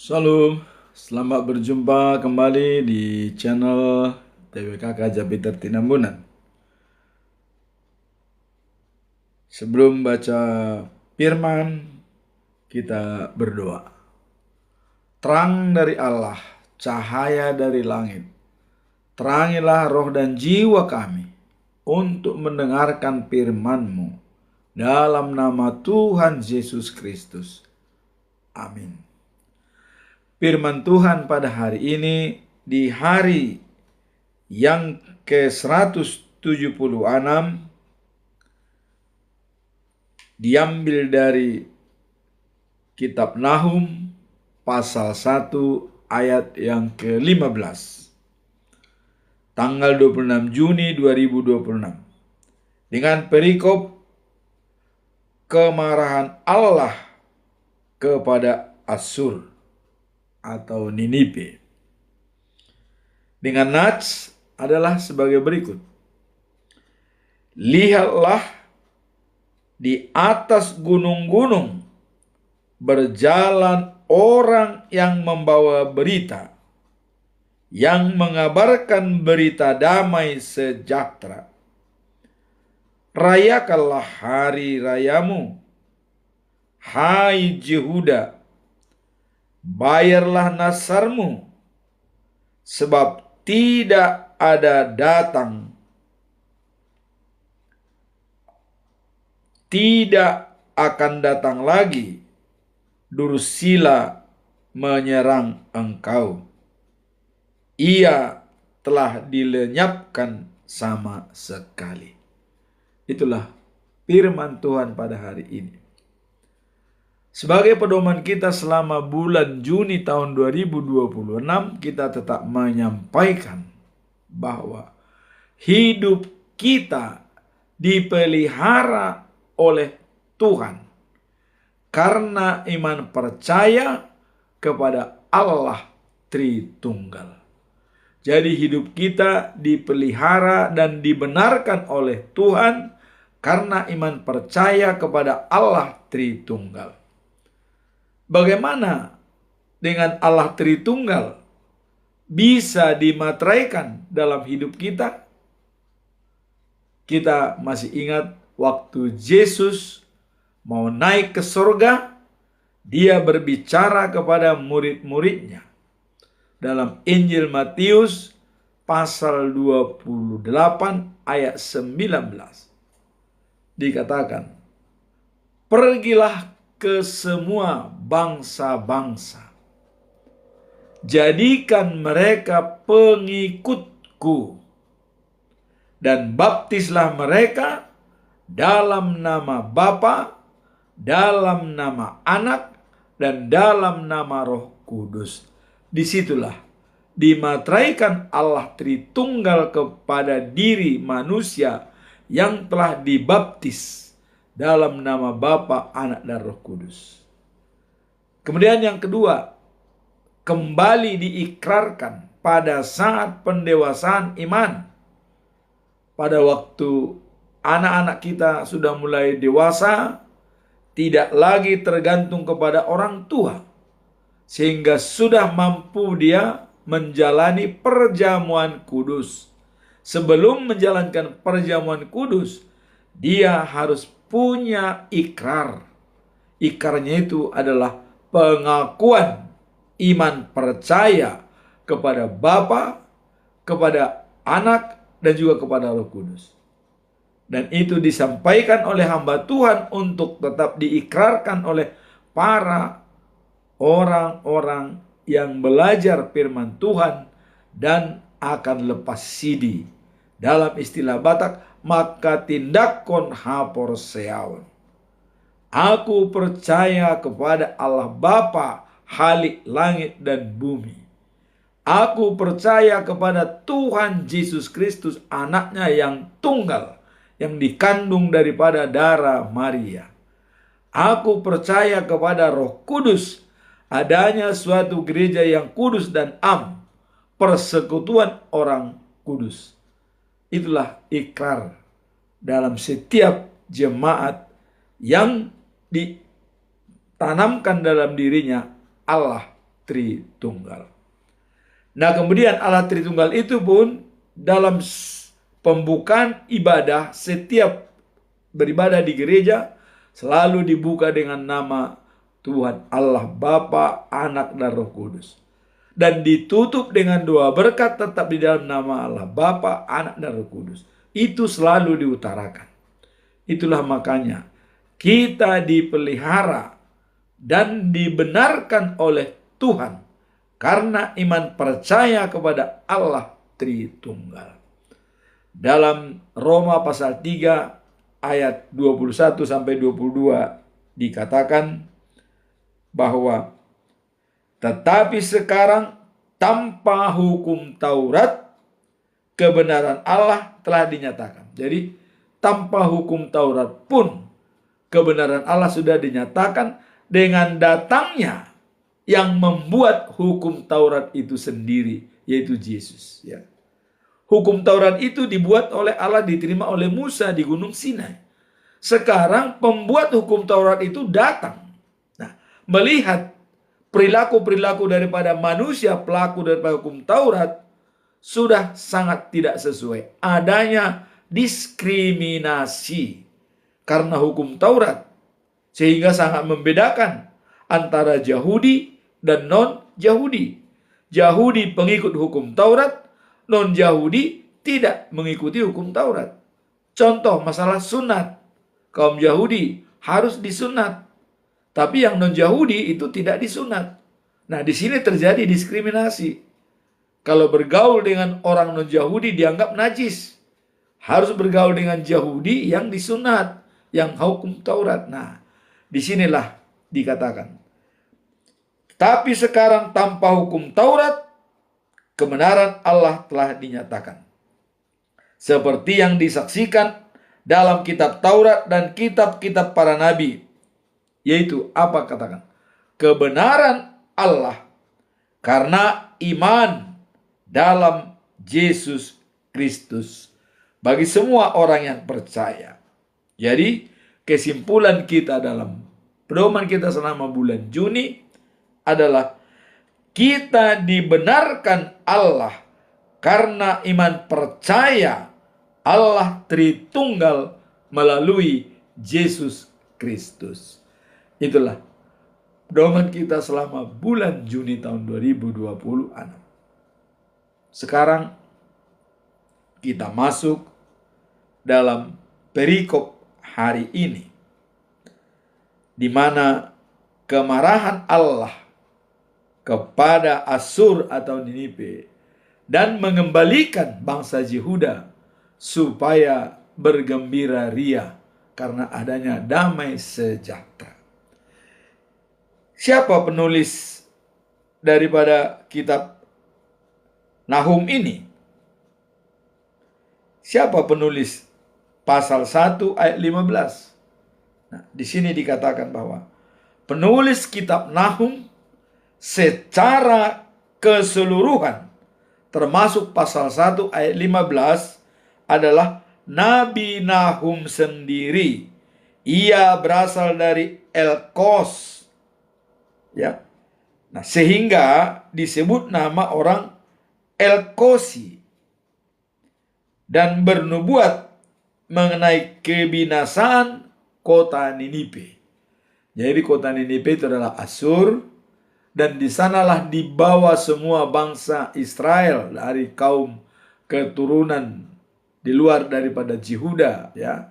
Salam, selamat berjumpa kembali di channel TWKK Jupiter Tinambunan. Sebelum baca firman, kita berdoa. Terang dari Allah, cahaya dari langit, terangilah roh dan jiwa kami untuk mendengarkan firman-Mu dalam nama Tuhan Yesus Kristus. Amin. Firman Tuhan pada hari ini di hari yang ke-176 diambil dari kitab Nahum pasal 1 ayat yang ke-15. Tanggal 26 Juni 2026. Dengan perikop kemarahan Allah kepada Asyur atau Ninibe. Dengan nats adalah sebagai berikut. Lihatlah di atas gunung-gunung berjalan orang yang membawa berita, yang mengabarkan berita damai sejahtera. Rayakanlah hari rayamu, hai Yehuda, bayarlah nasarmu, sebab tidak akan datang lagi Dursila menyerang engkau. Ia telah dilenyapkan sama sekali. Itulah firman Tuhan pada hari ini. Sebagai pedoman kita selama bulan Juni tahun 2026, kita tetap menyampaikan bahwa hidup kita dipelihara oleh Tuhan karena iman percaya kepada Allah Tritunggal. Jadi hidup kita dipelihara dan dibenarkan oleh Tuhan karena iman percaya kepada Allah Tritunggal. Bagaimana dengan Allah Tritunggal bisa dimateraikan dalam hidup kita? Kita masih ingat waktu Yesus mau naik ke surga, dia berbicara kepada murid-muridnya. Dalam Injil Matius pasal 28 ayat 19 dikatakan, pergilah ke semua bangsa-bangsa, jadikan mereka pengikutku, dan baptislah mereka dalam nama Bapa, dalam nama Anak, dan dalam nama Roh Kudus. Disitulah dimateraikan Allah Tritunggal kepada diri manusia yang telah dibaptis dalam nama Bapa, Anak, dan Roh Kudus. Kemudian yang kedua, kembali diikrarkan pada saat pendewasaan iman. Pada waktu anak-anak kita sudah mulai dewasa, tidak lagi tergantung kepada orang tua, sehingga sudah mampu dia menjalani perjamuan kudus. Sebelum menjalankan perjamuan kudus, dia harus punya ikrar. Ikrarnya itu adalah pengakuan iman percaya kepada Bapa, kepada Anak, dan juga kepada Roh Kudus. Dan itu disampaikan oleh hamba Tuhan untuk tetap diikrarkan oleh para orang-orang yang belajar firman Tuhan dan akan lepas sidi. Dalam istilah Batak, maka tindakon hapor seawan. Aku percaya kepada Allah Bapa, Halik langit dan bumi. Aku percaya kepada Tuhan Yesus Kristus, anaknya yang tunggal, yang dikandung daripada darah Maria. Aku percaya kepada Roh Kudus, adanya suatu gereja yang kudus dan persekutuan orang kudus. Itulah ikrar dalam setiap jemaat yang ditanamkan dalam dirinya Allah Tritunggal. Nah, kemudian Allah Tritunggal itu pun dalam pembukaan ibadah, setiap beribadah di gereja selalu dibuka dengan nama Tuhan Allah Bapa, Anak, dan Roh Kudus. Dan ditutup dengan doa berkat tetap di dalam nama Allah Bapa, Anak, dan Roh Kudus. Itu selalu diutarakan. Itulah makanya kita dipelihara dan dibenarkan oleh Tuhan karena iman percaya kepada Allah Tritunggal. Dalam Roma pasal 3 ayat 21 sampai 22 dikatakan bahwa tetapi sekarang tanpa hukum Taurat kebenaran Allah telah dinyatakan. Jadi tanpa hukum Taurat pun kebenaran Allah sudah dinyatakan dengan datangnya yang membuat hukum Taurat itu sendiri, yaitu Yesus. Ya. Hukum Taurat itu dibuat oleh Allah, diterima oleh Musa di Gunung Sinai. Sekarang pembuat hukum Taurat itu datang. Nah, melihat perilaku-perilaku daripada manusia, pelaku daripada hukum Taurat, sudah sangat tidak sesuai. Adanya diskriminasi karena hukum Taurat, sehingga sangat membedakan antara Yahudi dan non-Yahudi. Yahudi pengikut hukum Taurat, non-Yahudi tidak mengikuti hukum Taurat. Contoh masalah sunat. Kaum Yahudi harus disunat, tapi yang non-Yahudi itu tidak disunat. Nah, di sini terjadi diskriminasi. Kalau bergaul dengan orang non-Yahudi dianggap najis. Harus bergaul dengan Yahudi yang disunat, yang hukum Taurat. Nah, disinilah dikatakan. Tapi sekarang tanpa hukum Taurat, kebenaran Allah telah dinyatakan. Seperti yang disaksikan dalam kitab Taurat dan kitab-kitab para nabi. Yaitu apa katakan? Kebenaran Allah karena iman dalam Yesus Kristus bagi semua orang yang percaya. Jadi kesimpulan kita dalam pedoman kita selama bulan Juni adalah kita dibenarkan Allah karena iman percaya Allah Tritunggal melalui Yesus Kristus. Itulah pedoman kita selama bulan Juni tahun 2026. Sekarang kita masuk dalam perikop hari ini, di mana kemarahan Allah kepada Asyur atau Niniwe dan mengembalikan bangsa Yehuda supaya bergembira ria karena adanya damai sejahtera. Siapa penulis daripada kitab Nahum ini? Siapa penulis pasal 1 ayat 15? Nah, di sini dikatakan bahwa penulis kitab Nahum secara keseluruhan termasuk pasal 1 ayat 15 adalah Nabi Nahum sendiri. Ia berasal dari Elkos. Ya. Nah, sehingga disebut nama orang Elkosi dan bernubuat mengenai kebinasaan kota Niniwe. Jadi kota Niniwe itu adalah Asyur, dan di sanalah dibawa semua bangsa Israel dari kaum keturunan di luar daripada Yehuda, ya,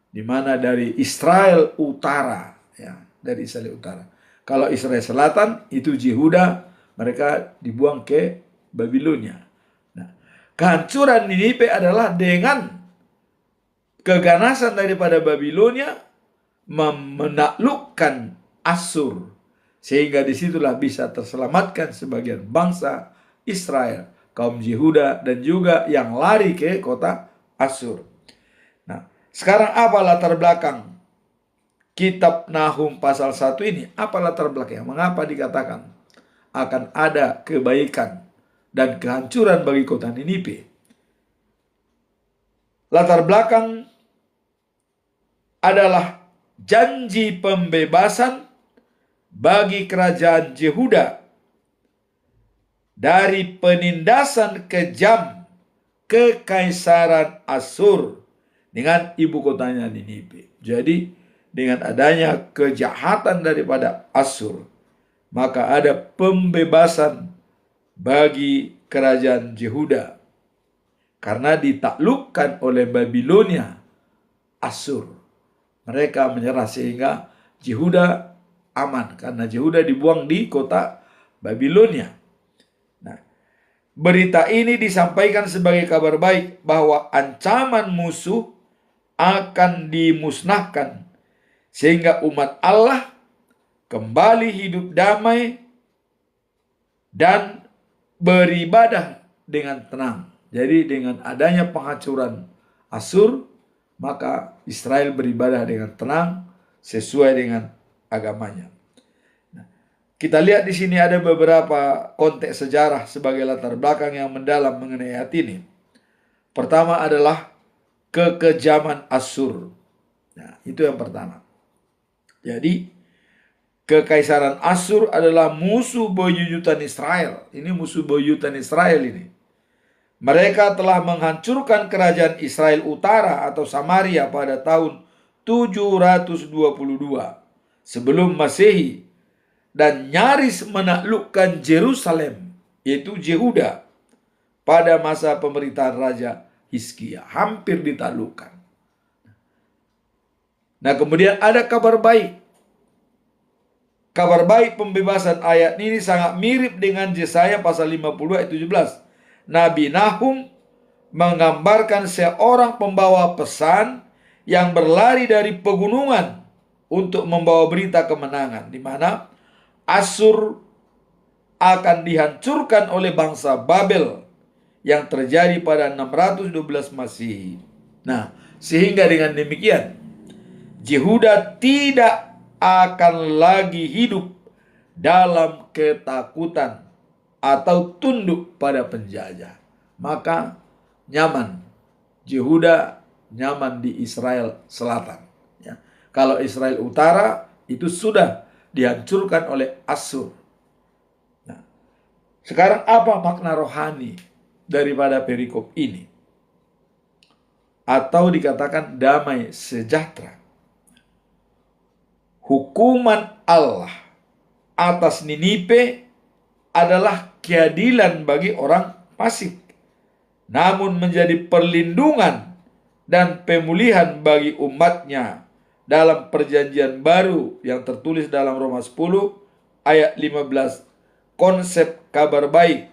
di mana dari Israel utara, ya, dari Israel utara. Kalau Israel selatan itu Yehuda, mereka dibuang ke Babilonia. Nah, kehancuran Niniwe adalah dengan keganasan daripada Babilonia menaklukkan Asyur, sehingga disitulah bisa terselamatkan sebagian bangsa Israel, kaum Yehuda, dan juga yang lari ke kota Asyur. Nah, sekarang apa latar belakang kitab Nahum pasal 1 ini? Apa latar belakangnya? Mengapa dikatakan akan ada kebaikan dan kehancuran bagi kota Niniwe? Latar belakang adalah janji pembebasan bagi kerajaan Yehuda dari penindasan kejam kekaisaran Asyur dengan ibu kotanya Niniwe. Jadi dengan adanya kejahatan daripada Asyur, maka ada pembebasan bagi kerajaan Yehuda karena ditaklukkan oleh Babilonia, Asyur. Mereka menyerah sehingga Yehuda aman karena Yehuda dibuang di kota Babilonia. Nah, berita ini disampaikan sebagai kabar baik bahwa ancaman musuh akan dimusnahkan sehingga umat Allah kembali hidup damai dan beribadah dengan tenang. Jadi dengan adanya penghancuran Asyur, maka Israel beribadah dengan tenang sesuai dengan agamanya. Nah, kita lihat di sini ada beberapa konteks sejarah sebagai latar belakang yang mendalam mengenai ayat ini. Pertama adalah kekejaman Asyur. Nah, itu yang pertama. Jadi kekaisaran Asyur adalah musuh bebuyutan Israel. Ini musuh bebuyutan Israel ini. Mereka telah menghancurkan kerajaan Israel Utara atau Samaria pada tahun 722 sebelum Masehi dan nyaris menaklukkan Yerusalem, yaitu Yehuda, pada masa pemerintahan Raja Hizkia. Hampir ditaklukkan. Nah, kemudian ada kabar baik. Kabar baik pembebasan ayat ini sangat mirip dengan Yesaya pasal 52 ayat 17. Nabi Nahum menggambarkan seorang pembawa pesan yang berlari dari pegunungan untuk membawa berita kemenangan, di mana Asyur akan dihancurkan oleh bangsa Babel yang terjadi pada 612 Masehi. Nah, sehingga dengan demikian Yehuda tidak akan lagi hidup dalam ketakutan atau tunduk pada penjajah. Maka nyaman Yehuda, nyaman di Israel Selatan. Ya. Kalau Israel Utara itu sudah dihancurkan oleh Asyur. Nah, sekarang apa makna rohani daripada perikop ini? Atau dikatakan damai sejahtera. Hukuman Allah atas Niniwe adalah keadilan bagi orang fasik, namun menjadi perlindungan dan pemulihan bagi umatnya dalam perjanjian baru yang tertulis dalam Roma 10 ayat 15. Konsep kabar baik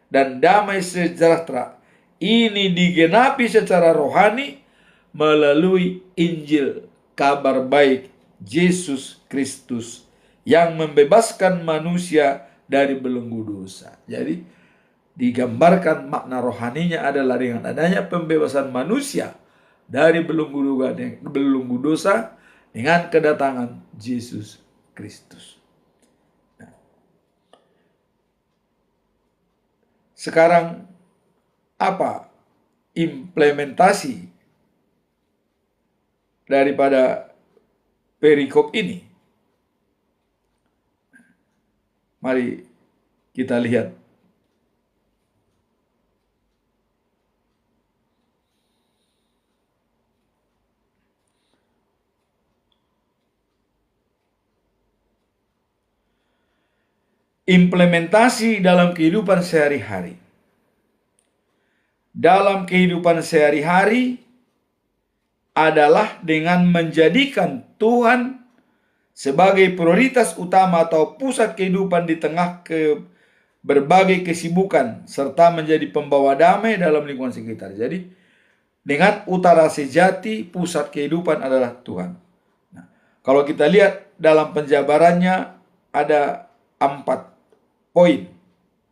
dan damai sejahtera ini digenapi secara rohani melalui Injil kabar baik Yesus Kristus yang membebaskan manusia dari belenggu dosa. Jadi digambarkan makna rohaninya adalah dengan adanya pembebasan manusia dari belenggu dosa dengan kedatangan Yesus Kristus. Nah, sekarang apa implementasi daripada perikop ini? Mari kita lihat. Implementasi dalam kehidupan sehari-hari. Dalam kehidupan sehari-hari adalah dengan menjadikan Tuhan sebagai prioritas utama atau pusat kehidupan di tengah berbagai kesibukan, serta menjadi pembawa damai dalam lingkungan sekitar. Jadi dengan utara sejati, pusat kehidupan adalah Tuhan. Nah, kalau kita lihat dalam penjabarannya ada 4 poin.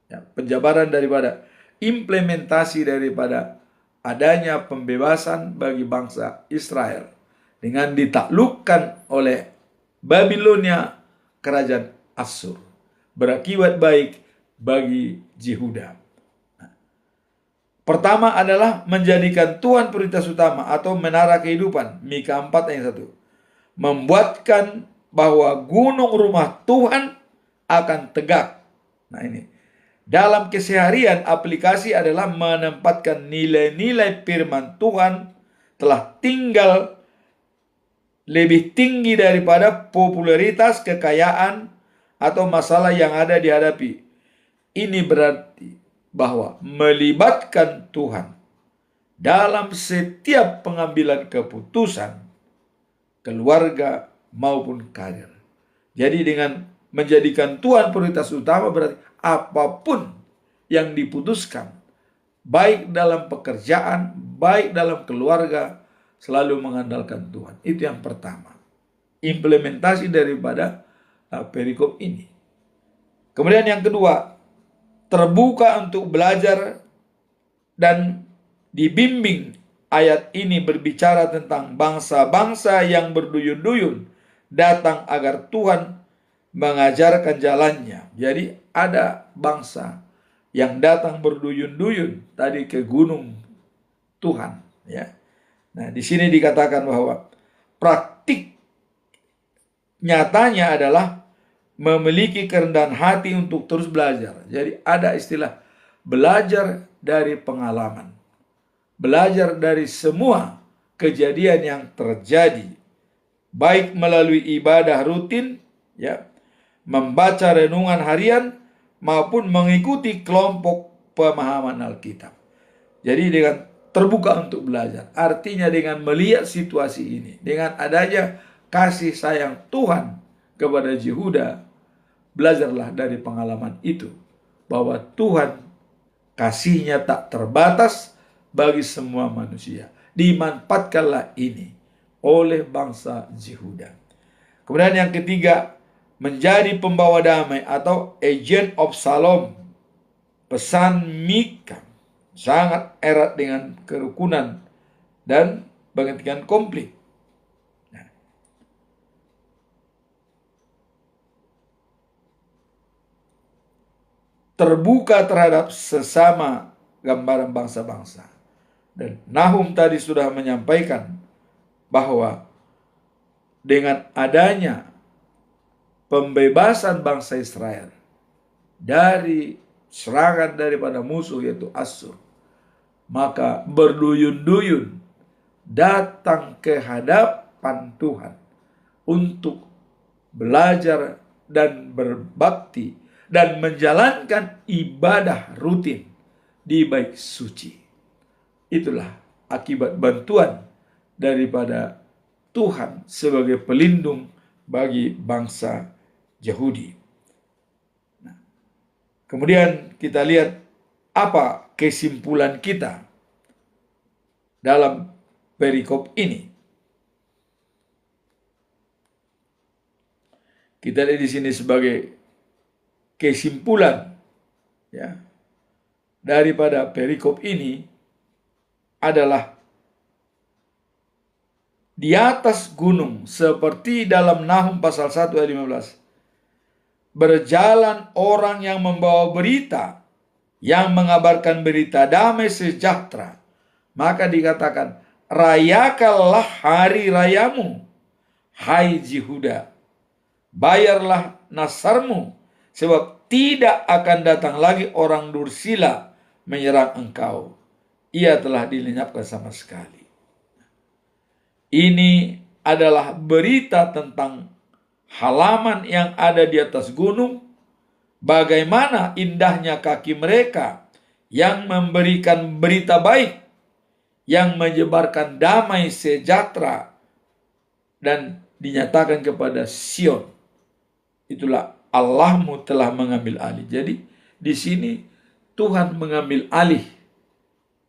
Ya, penjabaran daripada implementasi daripada adanya pembebasan bagi bangsa Israel dengan ditaklukkan oleh Babilonia, kerajaan Asyur, berakibat baik bagi Yehuda. Pertama adalah menjadikan Tuhan prioritas utama atau menara kehidupan. Mika 4 ayat 1. Membuatkan bahwa gunung rumah Tuhan akan tegak. Nah ini. Dalam keseharian, aplikasi adalah menempatkan nilai-nilai firman Tuhan telah tinggal lebih tinggi daripada popularitas, kekayaan, atau masalah yang ada dihadapi. Ini berarti bahwa melibatkan Tuhan dalam setiap pengambilan keputusan, keluarga maupun karir. Jadi dengan menjadikan Tuhan prioritas utama berarti apapun yang diputuskan, baik dalam pekerjaan, baik dalam keluarga, selalu mengandalkan Tuhan. Itu yang pertama. Implementasi daripada perikop ini. Kemudian yang kedua, terbuka untuk belajar dan dibimbing. Ayat ini berbicara tentang bangsa-bangsa yang berduyun-duyun datang agar Tuhan mengajarkan jalannya. Jadi ada bangsa yang datang berduyun-duyun tadi ke gunung Tuhan, ya. Nah, di sini dikatakan bahwa praktik nyatanya adalah memiliki kerendahan hati untuk terus belajar. Jadi ada istilah belajar dari pengalaman. Belajar dari semua kejadian yang terjadi, baik melalui ibadah rutin, ya, membaca renungan harian, maupun mengikuti kelompok pemahaman Alkitab. Jadi dengan terbuka untuk belajar, artinya dengan melihat situasi ini, dengan adanya kasih sayang Tuhan kepada Yehuda, belajarlah dari pengalaman itu, bahwa Tuhan kasihnya tak terbatas bagi semua manusia. Dimanfaatkanlah ini oleh bangsa Yehuda. Kemudian yang ketiga, menjadi pembawa damai atau agent of shalom. Pesan Mika sangat erat dengan kerukunan dan pengertian konflik. Terbuka terhadap sesama gambaran bangsa-bangsa. Dan Nahum tadi sudah menyampaikan bahwa dengan adanya pembebasan bangsa Israel dari serangan daripada musuh yaitu Asyur, maka berduyun-duyun datang ke hadapan Tuhan untuk belajar dan berbakti dan menjalankan ibadah rutin di bait suci. Itulah akibat bantuan daripada Tuhan sebagai pelindung bagi bangsa Yahudi. Nah, kemudian kita lihat apa kesimpulan kita dalam perikop ini. Kita lihat di sini sebagai kesimpulan, ya, daripada perikop ini adalah di atas gunung seperti dalam Nahum pasal 1 ayat 15. Berjalan orang yang membawa berita, yang mengabarkan berita damai sejahtera. Maka dikatakan, rayakanlah hari rayamu, hai Yehuda. Bayarlah nasarmu, sebab tidak akan datang lagi orang dursila menyerang engkau. Ia telah dilenyapkan sama sekali. Ini adalah berita tentang halaman yang ada di atas gunung, bagaimana indahnya kaki mereka yang memberikan berita baik, yang menyebarkan damai sejahtera, dan dinyatakan kepada Sion. Itulah Allahmu telah mengambil alih. Jadi di sini Tuhan mengambil alih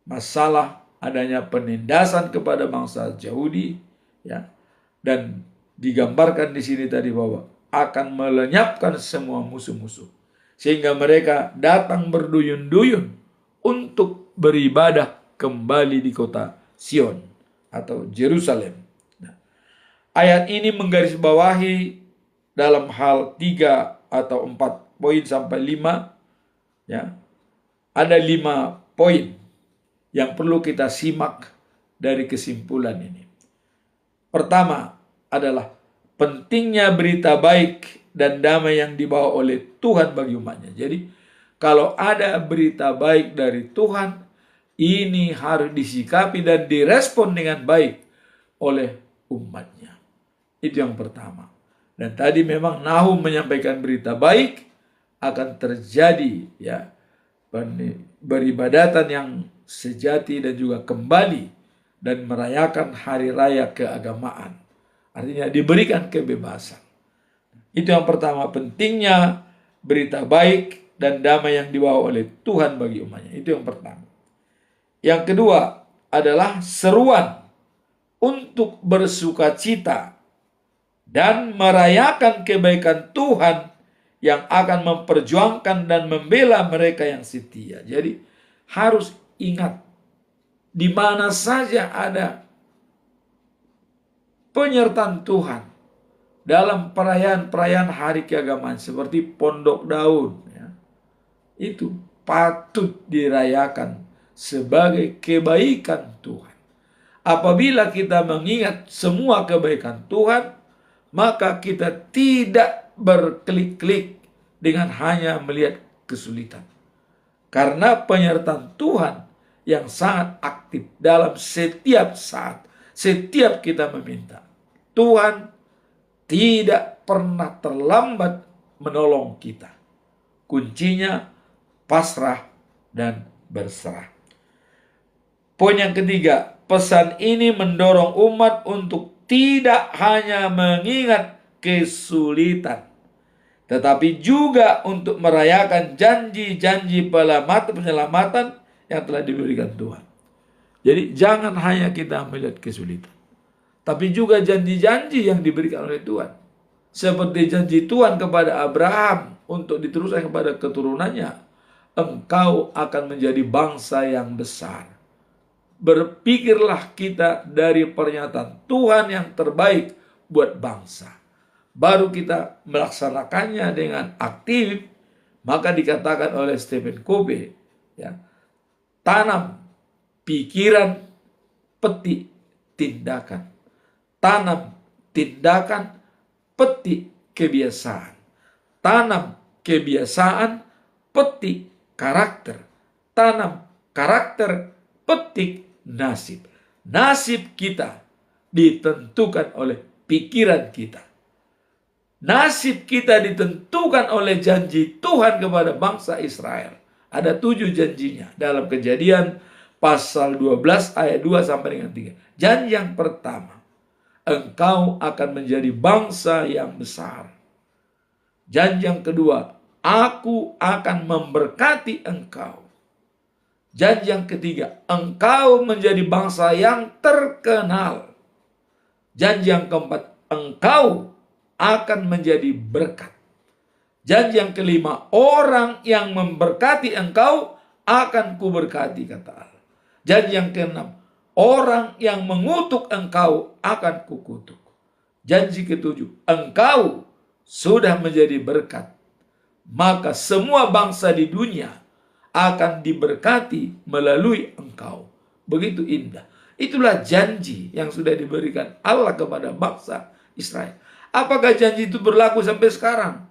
masalah adanya penindasan kepada bangsa Yahudi, ya, dan digambarkan di sini tadi bahwa akan melenyapkan semua musuh-musuh, sehingga mereka datang berduyun-duyun untuk beribadah kembali di kota Sion atau Yerusalem. Nah, ayat ini menggarisbawahi dalam hal 3 atau 4 poin sampai 5, ya, ada 5 poin yang perlu kita simak dari kesimpulan ini. Pertama adalah pentingnya berita baik dan damai yang dibawa oleh Tuhan bagi umatnya. Jadi Kalau ada berita baik dari Tuhan, ini harus disikapi dan direspon dengan baik oleh umatnya. Itu yang pertama. Dan tadi memang Nahum menyampaikan berita baik, akan terjadi ya beribadatan yang sejati dan juga kembali dan merayakan hari raya keagamaan. Artinya diberikan kebebasan. Itu yang pertama, pentingnya berita baik dan damai yang dibawa oleh Tuhan bagi umatnya. Itu yang pertama. Yang kedua adalah seruan untuk bersukacita dan merayakan kebaikan Tuhan yang akan memperjuangkan dan membela mereka yang setia. Jadi harus ingat, di mana saja ada penyertaan Tuhan dalam perayaan-perayaan hari keagamaan seperti Pondok Daun, ya, itu patut dirayakan sebagai kebaikan Tuhan. Apabila kita mengingat semua kebaikan Tuhan, maka kita tidak berklik-klik dengan hanya melihat kesulitan. Karena penyertaan Tuhan yang sangat aktif dalam setiap saat, setiap kita meminta. Tuhan tidak pernah terlambat menolong kita. Kuncinya pasrah dan berserah. Poin yang ketiga, pesan ini mendorong umat untuk tidak hanya mengingat kesulitan, tetapi juga untuk merayakan janji-janji penyelamatan yang telah diberikan Tuhan. Jadi jangan hanya kita melihat kesulitan, tapi juga janji-janji yang diberikan oleh Tuhan. Seperti janji Tuhan kepada Abraham untuk diteruskan kepada keturunannya, engkau akan menjadi bangsa yang besar. Berpikirlah kita dari pernyataan Tuhan yang terbaik buat bangsa. Baru kita melaksanakannya dengan aktif, maka dikatakan oleh Stephen Covey, ya, tanam pikiran, petik tindakan. Tanam tindakan, petik kebiasaan. Tanam kebiasaan, petik karakter. Tanam karakter, petik nasib. Nasib kita ditentukan oleh pikiran kita. Nasib kita ditentukan oleh janji Tuhan kepada bangsa Israel. Ada 7 janjinya dalam Kejadian pasal 12 ayat 2 sampai dengan 3. Janji yang pertama, engkau akan menjadi bangsa yang besar. Janji yang kedua, aku akan memberkati engkau. Janji yang ketiga, engkau menjadi bangsa yang terkenal. Janji yang keempat, engkau akan menjadi berkat. Janji yang kelima, orang yang memberkati engkau akan kuberkati, kata Allah. Janji yang keenam, orang yang mengutuk engkau akan kukutuk. Janji ketujuh, engkau sudah menjadi berkat, maka semua bangsa di dunia akan diberkati melalui engkau. Begitu indah. Itulah janji yang sudah diberikan Allah kepada bangsa Israel. Apakah janji itu berlaku sampai sekarang?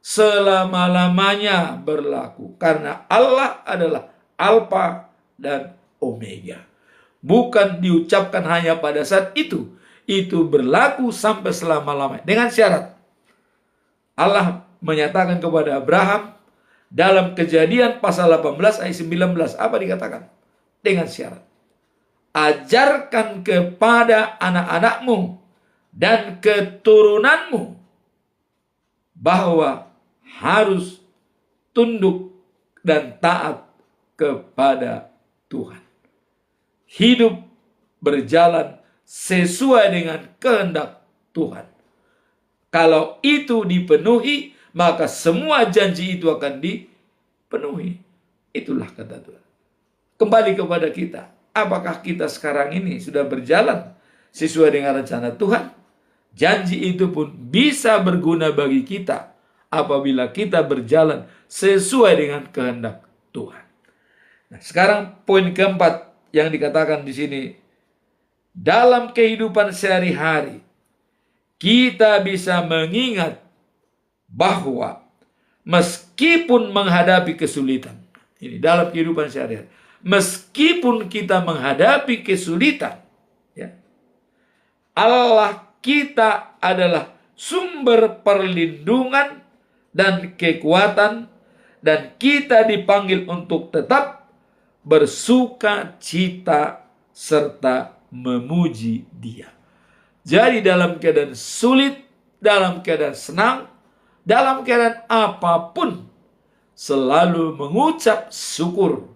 Selama-lamanya berlaku. Karena Allah adalah Alfa dan Omega. Bukan diucapkan hanya pada saat itu. Itu berlaku sampai selama-lamanya. Dengan syarat. Allah menyatakan kepada Abraham dalam Kejadian pasal 18 ayat 19. Apa dikatakan? Dengan syarat. Ajarkan kepada anak-anakmu dan keturunanmu bahwa harus tunduk dan taat kepada Tuhan. Hidup berjalan sesuai dengan kehendak Tuhan. Kalau itu dipenuhi, maka semua janji itu akan dipenuhi. Itulah kata Tuhan. Kembali kepada kita. Apakah kita sekarang ini sudah berjalan sesuai dengan rencana Tuhan? Janji itu pun bisa berguna bagi kita apabila kita berjalan sesuai dengan kehendak Tuhan. Nah, sekarang poin keempat yang dikatakan di sini, dalam kehidupan sehari-hari kita bisa mengingat bahwa meskipun menghadapi kesulitan. Ini dalam kehidupan sehari-hari. Meskipun kita menghadapi kesulitan, ya, Allah kita adalah sumber perlindungan dan kekuatan, dan kita dipanggil untuk tetap bersuka cita serta memuji Dia. Jadi dalam keadaan sulit, dalam keadaan senang, dalam keadaan apapun, selalu mengucap syukur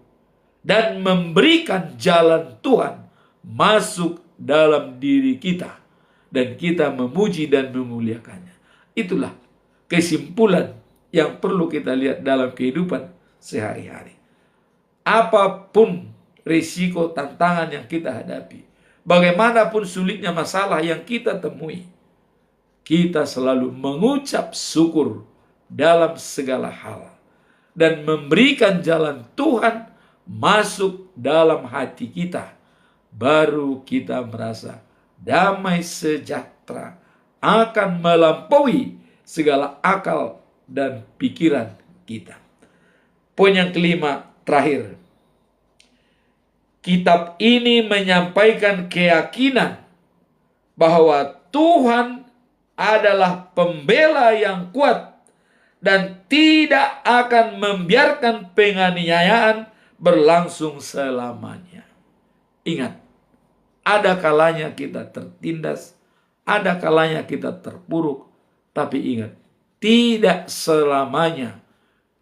dan memberikan jalan Tuhan masuk dalam diri kita, dan kita memuji dan memuliakannya. Itulah kesimpulan yang perlu kita lihat dalam kehidupan sehari-hari. Apapun risiko tantangan yang kita hadapi, bagaimanapun sulitnya masalah yang kita temui, kita selalu mengucap syukur dalam segala hal dan memberikan jalan Tuhan masuk dalam hati kita. Baru kita merasa damai sejahtera akan melampaui segala akal dan pikiran kita. Poin yang kelima, terakhir. Kitab ini menyampaikan keyakinan bahwa Tuhan adalah pembela yang kuat dan tidak akan membiarkan penganiayaan berlangsung selamanya. Ingat, ada kalanya kita tertindas, ada kalanya kita terpuruk, tapi ingat, tidak selamanya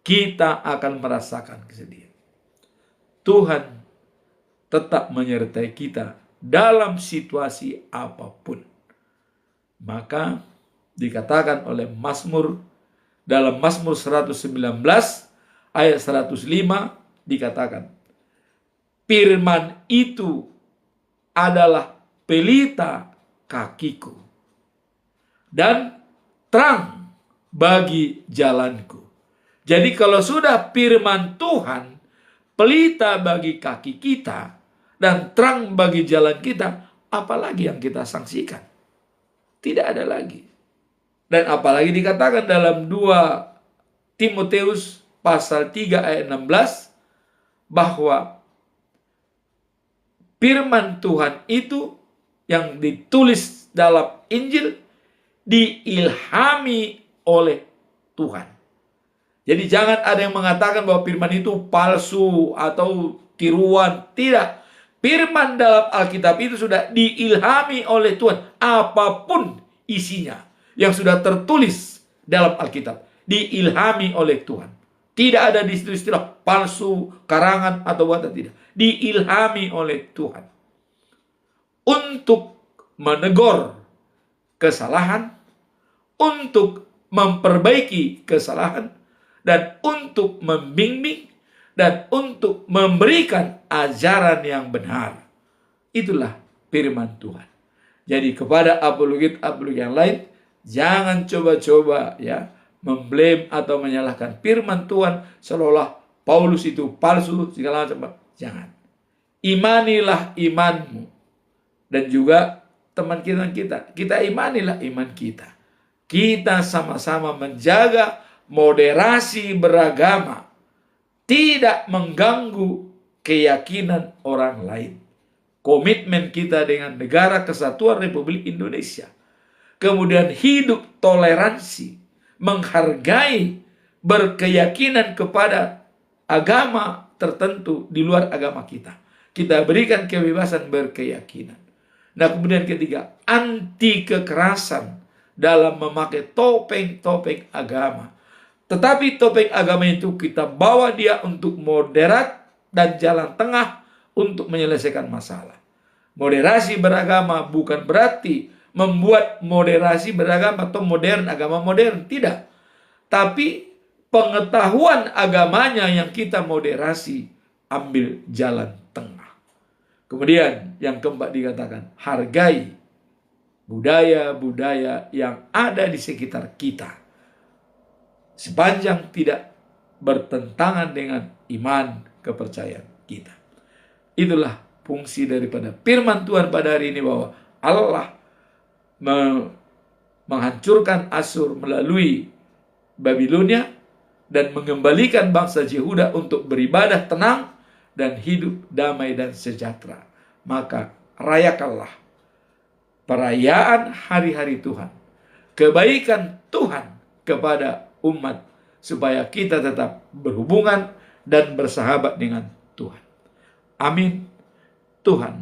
kita akan merasakan kesedihan. Tuhan tetap menyertai kita dalam situasi apapun. Maka dikatakan oleh Mazmur, dalam Mazmur 119 ayat 105 dikatakan, firman itu adalah pelita kakiku dan terang bagi jalanku. Jadi kalau sudah firman Tuhan pelita bagi kaki kita dan terang bagi jalan kita, apalagi yang kita saksikan? Tidak ada lagi. Dan apalagi dikatakan dalam 2 Timotius pasal 3 ayat 16 bahwa firman Tuhan itu yang ditulis dalam Injil diilhami oleh Tuhan. Jadi jangan ada yang mengatakan bahwa firman itu palsu atau tiruan. Tidak. Firman dalam Alkitab itu sudah diilhami oleh Tuhan. Apapun isinya yang sudah tertulis dalam Alkitab diilhami oleh Tuhan. Tidak ada di situ istilah palsu, karangan atau buatan, tidak. Diilhami oleh Tuhan untuk menegur kesalahan, untuk memperbaiki kesalahan, dan untuk membimbing, dan untuk memberikan ajaran yang benar. Itulah firman Tuhan. Jadi kepada apologet yang lain, jangan coba-coba ya memblame atau menyalahkan firman Tuhan seolah Paulus itu palsu segala macam. Jangan. Imanilah imanmu. Dan juga teman kita imanilah iman kita. Kita sama-sama menjaga moderasi beragama, tidak mengganggu keyakinan orang lain. Komitmen kita dengan Negara Kesatuan Republik Indonesia. Kemudian hidup toleransi, menghargai, berkeyakinan kepada agama tertentu di luar agama kita. Kita berikan kebebasan berkeyakinan. Nah, kemudian ketiga, anti kekerasan dalam memakai topeng-topeng agama. Tetapi topeng agama itu kita bawa dia untuk moderat dan jalan tengah untuk menyelesaikan masalah. Moderasi beragama bukan berarti membuat moderasi beragama atau modern, agama modern. Tidak. Tapi pengetahuan agamanya yang kita moderasi, ambil jalan tengah. Kemudian yang keempat dikatakan, hargai budaya-budaya yang ada di sekitar kita. Sepanjang tidak bertentangan dengan iman kepercayaan kita. Itulah fungsi daripada firman Tuhan pada hari ini, bahwa Allah menghancurkan Asyur melalui Babilonia, dan mengembalikan bangsa Yehuda untuk beribadah tenang dan hidup damai dan sejahtera. Maka rayakanlah perayaan hari-hari Tuhan, kebaikan Tuhan kepada umat, supaya kita tetap berhubungan dan bersahabat dengan Tuhan. Amin. Tuhan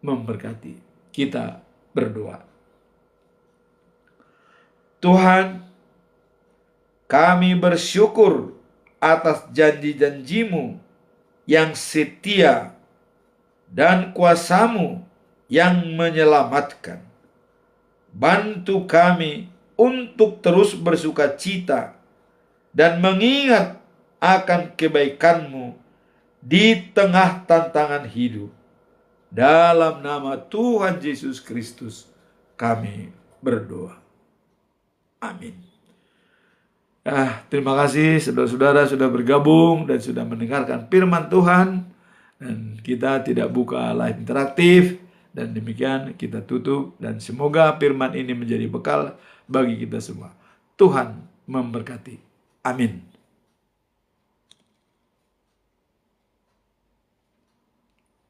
memberkati. Kita berdoa. Tuhan, kami bersyukur atas janji-janji-Mu yang setia dan kuasa-Mu yang menyelamatkan. Bantu kami untuk terus bersuka cita dan mengingat akan kebaikan-Mu di tengah tantangan hidup. Dalam nama Tuhan Yesus Kristus kami berdoa. Amin. Terima kasih saudara-saudara sudah bergabung dan sudah mendengarkan firman Tuhan. Dan kita tidak buka live interaktif. Dan demikian kita tutup. Dan semoga firman ini menjadi bekal bagi kita semua. Tuhan memberkati. Amin.